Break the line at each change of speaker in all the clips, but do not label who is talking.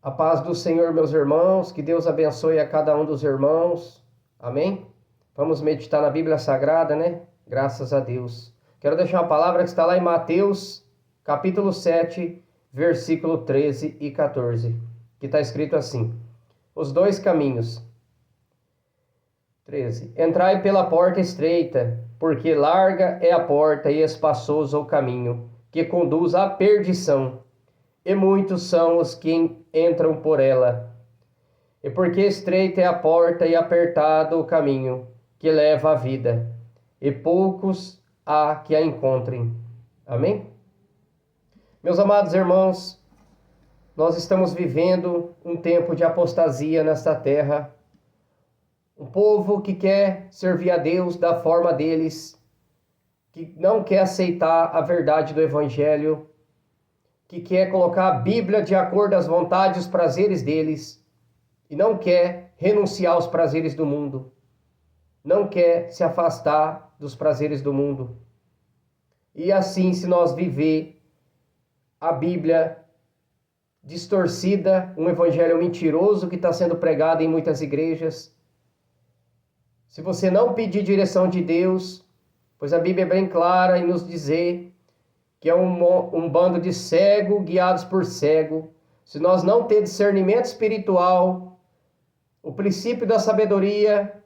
A paz do Senhor, meus irmãos, que Deus abençoe a cada um dos irmãos. Amém? Vamos meditar na Bíblia Sagrada, né? Graças a Deus. Quero deixar uma palavra que está lá em Mateus, capítulo 7, versículo 13 e 14, que está escrito assim: Os dois caminhos. 13. Entrai pela porta estreita, porque larga é a porta e espaçoso o caminho, que conduz à perdição, e muitos são os que entram por ela. E porque estreita é a porta e apertado o caminho que leva à vida, e poucos há que a encontrem. Amém? Meus amados irmãos, nós estamos vivendo um tempo de apostasia nesta terra. Um povo que quer servir a Deus da forma deles, que não quer aceitar a verdade do Evangelho, que quer colocar a Bíblia de acordo às vontades e os prazeres deles, e não quer renunciar aos prazeres do mundo, não quer se afastar dos prazeres do mundo. E assim, se nós viver a Bíblia distorcida, um evangelho mentiroso que está sendo pregado em muitas igrejas, se você não pedir direção de Deus, pois a Bíblia é bem clara em nos dizer que é um bando de cego guiados por cego. Se nós não ter discernimento espiritual, o princípio da sabedoria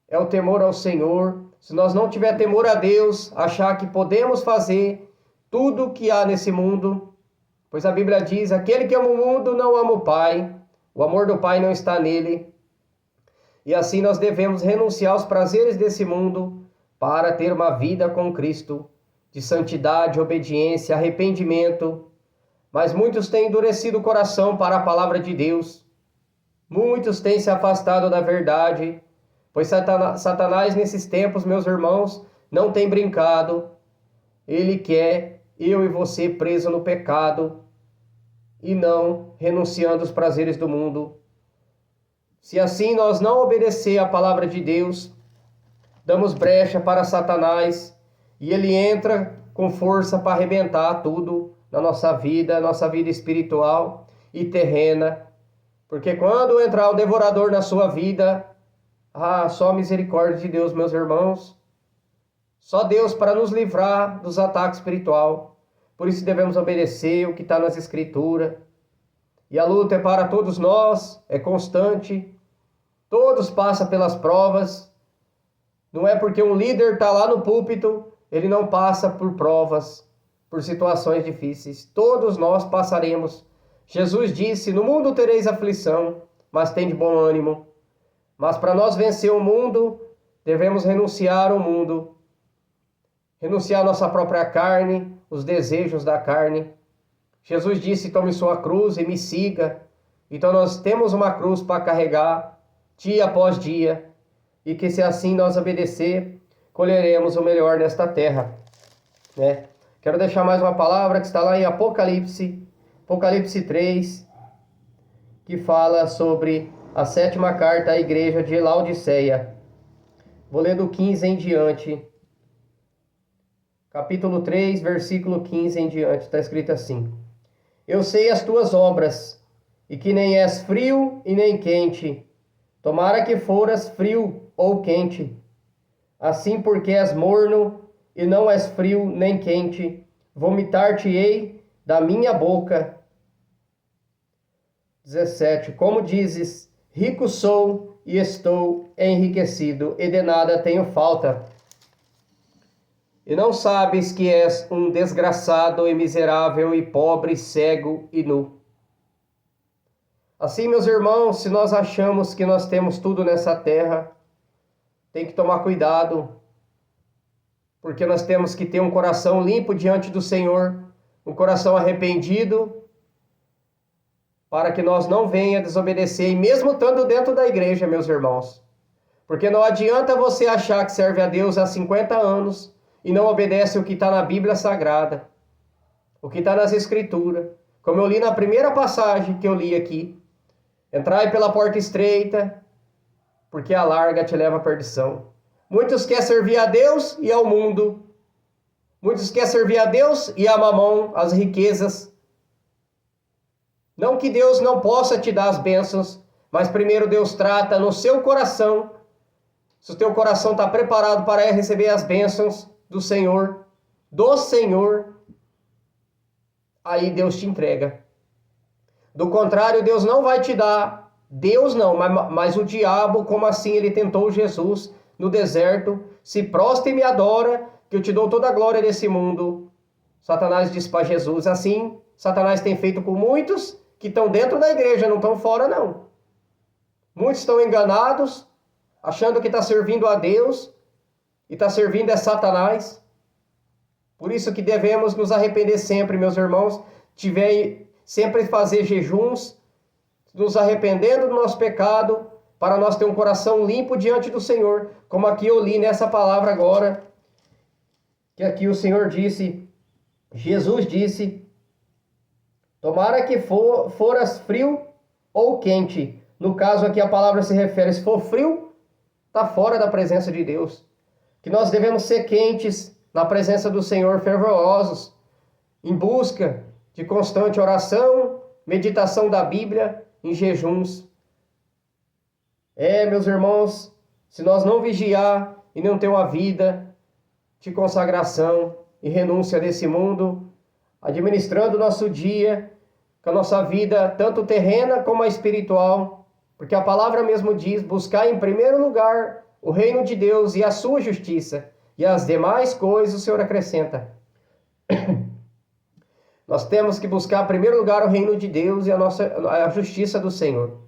é o temor ao Senhor. Se nós não tiver temor a Deus, achar que podemos fazer tudo o que há nesse mundo, pois a Bíblia diz: aquele que ama o mundo não ama o Pai, o amor do Pai não está nele. E assim nós devemos renunciar aos prazeres desse mundo para ter uma vida com Cristo, de santidade, obediência, arrependimento. Mas muitos têm endurecido o coração para a palavra de Deus. Muitos têm se afastado da verdade, pois Satanás nesses tempos, meus irmãos, não tem brincado. Ele quer eu e você preso no pecado e não renunciando aos prazeres do mundo. Se assim nós não obedecer à palavra de Deus, damos brecha para Satanás, e ele entra com força para arrebentar tudo na nossa vida espiritual e terrena. Porque quando entrar o devorador na sua vida, só a misericórdia de Deus, meus irmãos. Só Deus para nos livrar dos ataques espiritual. Por isso devemos obedecer o que está nas Escrituras. E a luta é para todos nós, é constante. Todos passam pelas provas. Não é porque um líder está lá no púlpito, ele não passa por provas, por situações difíceis. Todos nós passaremos. Jesus disse: no mundo tereis aflição, mas tende bom ânimo. Mas para nós vencer o mundo, devemos renunciar ao mundo. Renunciar à nossa própria carne, os desejos da carne. Jesus disse: tome sua cruz e me siga. Então nós temos uma cruz para carregar, dia após dia. E que se assim nós obedecer, colheremos o melhor nesta terra, né? Quero deixar mais uma palavra que está lá em Apocalipse 3, que fala sobre a sétima carta à igreja de Laodiceia. Vou ler do 15 em diante. Capítulo 3, versículo 15 em diante, está escrito assim: Eu sei as tuas obras, e que nem és frio e nem quente. Tomara que foras frio ou quente. Assim, porque és morno e não és frio nem quente, vomitar-te-ei da minha boca. 17. Como dizes, rico sou e estou enriquecido, e de nada tenho falta. E não sabes que és um desgraçado e miserável e pobre, cego e nu. Assim, meus irmãos, se nós achamos que nós temos tudo nessa terra, tem que tomar cuidado, porque nós temos que ter um coração limpo diante do Senhor, um coração arrependido, para que nós não venha desobedecer, e mesmo estando dentro da igreja, meus irmãos. Porque não adianta você achar que serve a Deus há 50 anos e não obedece o que está na Bíblia Sagrada, o que está nas Escrituras. Como eu li na primeira passagem que eu li aqui: entrai pela porta estreita, porque a larga te leva à perdição. Muitos querem servir a Deus e ao mundo. Muitos querem servir a Deus e a mamão, as riquezas. Não que Deus não possa te dar as bênçãos, mas primeiro Deus trata no seu coração. Se o teu coração está preparado para receber as bênçãos do Senhor, aí Deus te entrega. Do contrário, Deus não vai te dar. Deus não, mas o diabo, como assim ele tentou Jesus no deserto? Se prostra e me adora, que eu te dou toda a glória desse mundo. Satanás disse para Jesus, assim, Satanás tem feito com muitos que estão dentro da igreja, não estão fora não. Muitos estão enganados, achando que está servindo a Deus, e está servindo a Satanás. Por isso que devemos nos arrepender sempre, meus irmãos, sempre fazer jejuns, nos arrependendo do nosso pecado, para nós ter um coração limpo diante do Senhor, como aqui eu li nessa palavra agora, que aqui o Senhor disse, Jesus disse, tomara que foras frio ou quente. No caso aqui a palavra se refere, se for frio, está fora da presença de Deus. Que nós devemos ser quentes na presença do Senhor, fervorosos, em busca de constante oração, meditação da Bíblia, em jejuns. Meus irmãos, se nós não vigiar e não ter uma vida de consagração e renúncia desse mundo, administrando o nosso dia, com a nossa vida, tanto terrena como a espiritual, porque a palavra mesmo diz, buscar em primeiro lugar o reino de Deus e a sua justiça, e as demais coisas o Senhor acrescenta. Nós temos que buscar em primeiro lugar o reino de Deus e a justiça do Senhor.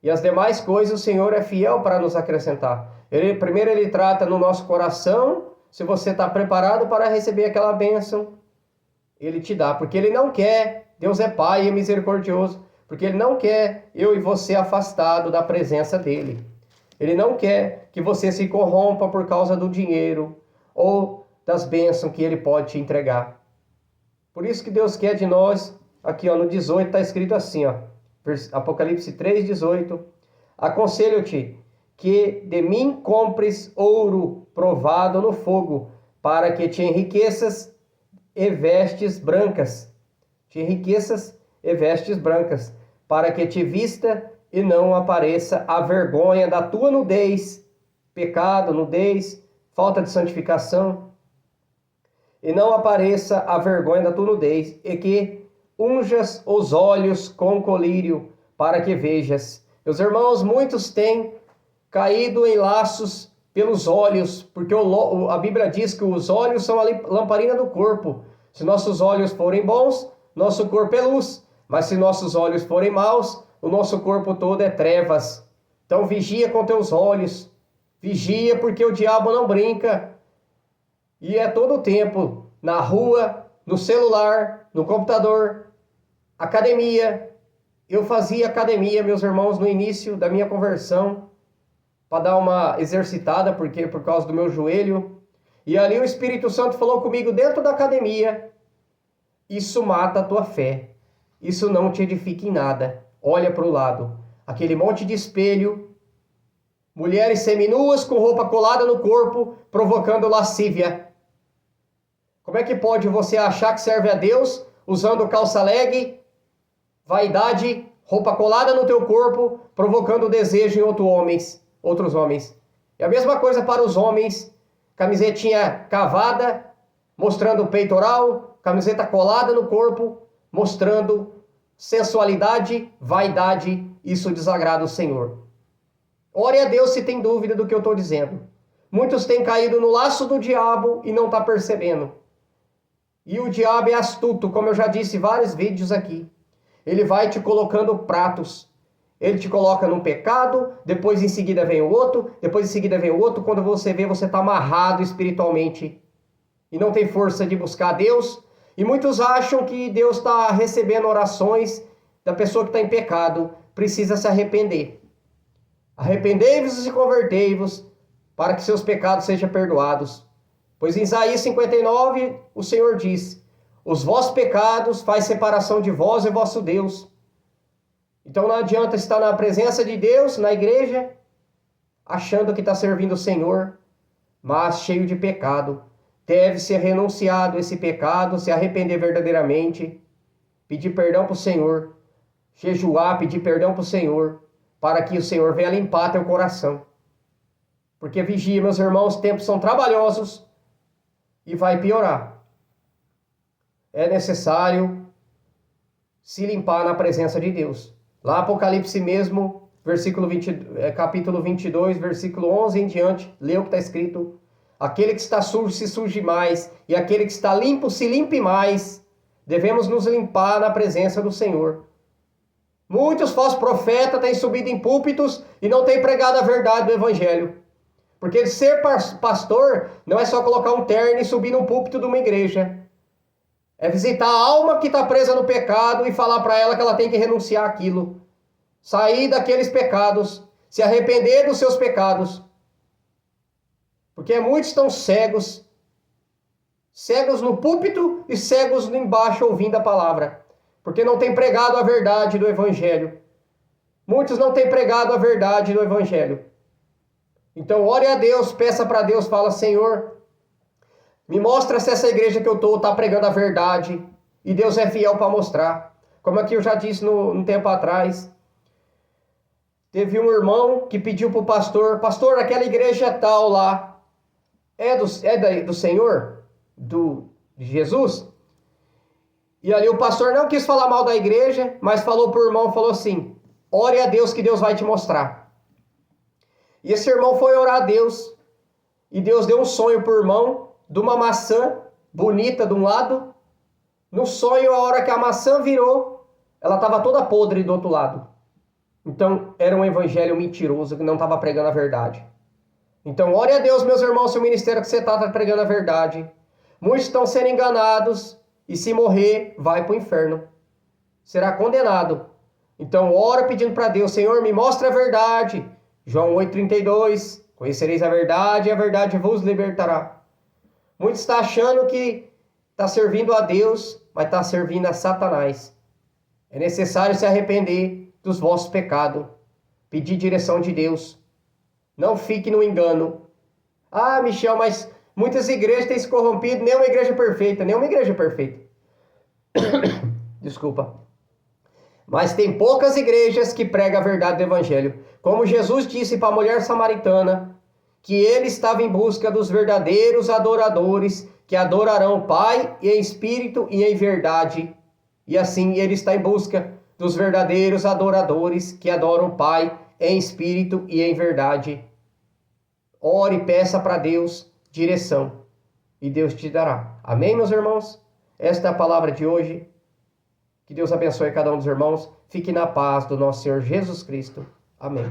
E as demais coisas o Senhor é fiel para nos acrescentar. Primeiro ele trata no nosso coração, se você está preparado para receber aquela bênção, ele te dá. Porque ele não quer, Deus é Pai e é misericordioso, porque ele não quer eu e você afastado da presença dele. Ele não quer que você se corrompa por causa do dinheiro ou das bênçãos que ele pode te entregar. Por isso que Deus quer de nós, aqui no 18 está escrito assim, Apocalipse 3:18, aconselho-te que de mim compres ouro provado no fogo, para que te enriqueças e vestes brancas. Te enriqueças e vestes brancas, para que te vista e não apareça a vergonha da tua nudez, pecado, nudez, falta de santificação, e não apareça a vergonha da tua nudez, e que unjas os olhos com colírio, para que vejas. Meus irmãos, muitos têm caído em laços pelos olhos, porque a Bíblia diz que os olhos são a lamparina do corpo. Se nossos olhos forem bons, nosso corpo é luz, mas se nossos olhos forem maus, o nosso corpo todo é trevas. Então vigia com teus olhos, vigia porque o diabo não brinca, e é todo o tempo, na rua, no celular, no computador, academia. Eu fazia academia, meus irmãos, no início da minha conversão, para dar uma exercitada, porque por causa do meu joelho. E ali o Espírito Santo falou comigo dentro da academia, isso mata a tua fé, isso não te edifica em nada. Olha para o lado, aquele monte de espelho, mulheres seminuas com roupa colada no corpo, provocando lascívia. Como é que pode você achar que serve a Deus usando calça leg, vaidade, roupa colada no teu corpo, provocando desejo em outros homens? É a mesma coisa para os homens, camisetinha cavada, mostrando o peitoral, camiseta colada no corpo, mostrando sensualidade, vaidade, isso desagrada o Senhor. Ore a Deus se tem dúvida do que eu estou dizendo. Muitos têm caído no laço do diabo e não estão percebendo. E o diabo é astuto, como eu já disse em vários vídeos aqui. Ele vai te colocando pratos. Ele te coloca num pecado, depois em seguida vem o outro, depois em seguida vem o outro. Quando você vê, você está amarrado espiritualmente e não tem força de buscar Deus. E muitos acham que Deus está recebendo orações da pessoa que está em pecado. Precisa se arrepender. Arrependei-vos e convertei-vos para que seus pecados sejam perdoados. Pois em Isaías 59, o Senhor diz, os vossos pecados faz separação de vós e vosso Deus. Então não adianta estar na presença de Deus, na igreja, achando que está servindo o Senhor, mas cheio de pecado. Deve ser renunciado esse pecado, se arrepender verdadeiramente, pedir perdão para o Senhor, jejuar, pedir perdão para o Senhor, para que o Senhor venha limpar teu coração. Porque vigia, meus irmãos, os tempos são trabalhosos e vai piorar. É necessário se limpar na presença de Deus. Lá Apocalipse mesmo, capítulo 22, versículo 11 em diante, lê o que está escrito. Aquele que está sujo se suje mais, e aquele que está limpo se limpe mais. Devemos nos limpar na presença do Senhor. Muitos falsos profetas têm subido em púlpitos e não têm pregado a verdade do Evangelho. Porque ser pastor não é só colocar um terno e subir no púlpito de uma igreja. É visitar a alma que está presa no pecado e falar para ela que ela tem que renunciar àquilo. Sair daqueles pecados, se arrepender dos seus pecados. Porque muitos estão cegos. Cegos no púlpito e cegos embaixo ouvindo a palavra. Porque não tem pregado a verdade do Evangelho. Muitos não têm pregado a verdade do Evangelho. Então ore a Deus, peça para Deus, fala: Senhor, me mostra se essa igreja que eu estou está pregando a verdade. E Deus é fiel para mostrar. Como aqui eu já disse um tempo atrás. Teve um irmão que pediu para o pastor: pastor, aquela igreja tal lá é do Senhor? De Jesus? E ali o pastor não quis falar mal da igreja, mas falou para o irmão, falou assim: ore a Deus que Deus vai te mostrar. E esse irmão foi orar a Deus. E Deus deu um sonho para o irmão de uma maçã bonita de um lado. No sonho, a hora que a maçã virou, ela estava toda podre do outro lado. Então, era um evangelho mentiroso que não estava pregando a verdade. Então, ore a Deus, meus irmãos, se o ministério que você está pregando a verdade. Muitos estão sendo enganados e se morrer, vai para o inferno. Será condenado. Então, ora pedindo para Deus: Senhor, me mostra a verdade. João 8,32, conhecereis a verdade e a verdade vos libertará. Muitos estão achando que está servindo a Deus, mas está servindo a Satanás. É necessário se arrepender dos vossos pecados, pedir direção de Deus. Não fique no engano. Ah, Michel, mas muitas igrejas têm se corrompido, nenhuma igreja perfeita, nenhuma igreja perfeita. Desculpa. Mas tem poucas igrejas que pregam a verdade do Evangelho. Como Jesus disse para a mulher samaritana, que ele estava em busca dos verdadeiros adoradores, que adorarão o Pai em espírito e em verdade. E assim ele está em busca dos verdadeiros adoradores, que adoram o Pai em espírito e em verdade. Ore e peça para Deus direção, e Deus te dará. Amém, meus irmãos? Esta é a palavra de hoje. Que Deus abençoe cada um dos irmãos. Fique na paz do nosso Senhor Jesus Cristo. Amém.